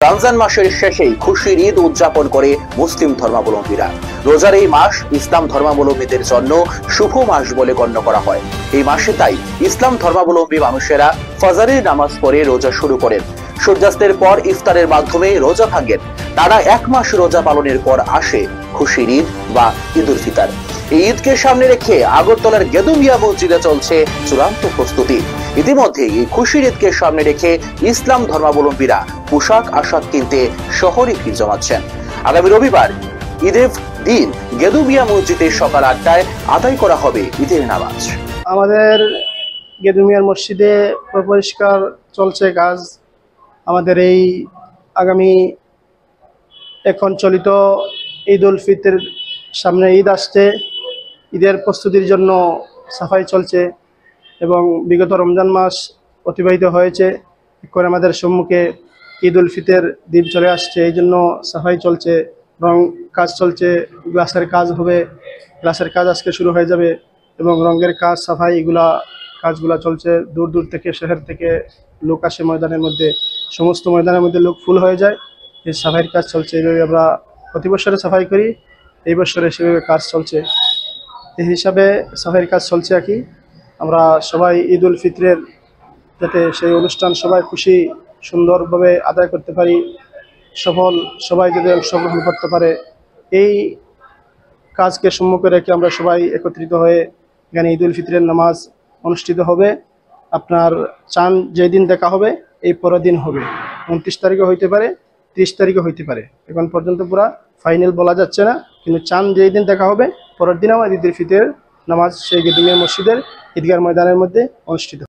রমজান মাসের শেষেই খুশির ঈদ উদযাপন করে মুসলিম ধর্মাবলম্বীরা। রোজার এই মাস ইসলাম ধর্মাবলম্বীদের জন্য শুভ মাস বলে গণ্য করা হয়। এই মাসে তাই ইসলাম ধর্মাবলম্বী মানুষেরা ফজরের নামাজ পড়ে রোজা শুরু করেন। সূর্যাস্তের পর ইফতারের মাধ্যমে রোজা ভাঙেন। তারা এক মাস রোজা পালনের পর আসে খুশির ঈদ বা ঈদ উল ফিতর। এই ঈদকে সামনে রেখে আগরতলার গেদুমিয়া মসজিদে চলছে চূড়ান্ত প্রস্তুতি। ইতিমধ্যে এই খুশির ঈদকে সামনে রেখে ইসলাম ধর্মাবলম্বীরা পোশাক আশাক কিনতে শহরে ভিড় জমাচ্ছেন। আগামী রবিবার ঈদের দিন গেদুমিয়া মসজিদে সকাল 8টায় আদায় করা হবে ঈদের নামাজ। আমাদের গেদুমিয়ার মসজিদে পরিষ্কার চলছে কাজ। আমাদের এই আগামী এখন চলিত ঈদ উল ফিতর সামনে ঈদ আসছে, ঈদের প্রস্তুতির জন্য সাফাই চলছে এবং বিগত রমজান মাস অতিবাহিত হয়েছে। এখন আমাদের সম্মুখে ঈদ উল ফিতর দিন চলে আসছে, এই জন্য সাফাই চলছে, রং কাজ চলছে, গ্লাসের কাজ হবে, গ্লাসের কাজ আজকে শুরু হয়ে যাবে এবং রঙের কাজ, সাফাই এগুলা কাজগুলা চলছে। দূর দূর থেকে শহর থেকে লোক আসে ময়দানের মধ্যে, সমস্ত ময়দানের মধ্যে লোক ফুল হয়ে যায়। এই সাফাইয়ের কাজ চলছে। এইভাবে আমরা প্রতি বছরে সাফাই করি, এই বছরে সেভাবে কাজ চলছে। এই হিসাবে সাফাইয়ের কাজ চলছে আর কি। আমরা সবাই ঈদ উল ফিতরের যাতে সেই অনুষ্ঠান সবাই খুশি সুন্দরভাবে আদায় করতে পারি, সবাই যদি অংশগ্রহণ করতে পারে, এই কাজকে সম্মুখে রেখে আমরা সবাই একত্রিত হয়ে এখানে ঈদ উল ফিতরের নামাজ অনুষ্ঠিত হবে। আপনার চাঁদ যেদিন দেখা হবে এই পরের দিন হবে, 29 তারিখে হইতে পারে, 30 তারিখে হইতে পারে। এখন পর্যন্ত পুরা ফাইনাল বলা যাচ্ছে না, কিন্তু চাঁদ যেই দিন দেখা হবে পরের দিন আমার ঈদ উল ফিতরের নামাজ সেই গেদুমিয়া মসজিদের ঈদগাহ ময়দানের মধ্যে অনুষ্ঠিত।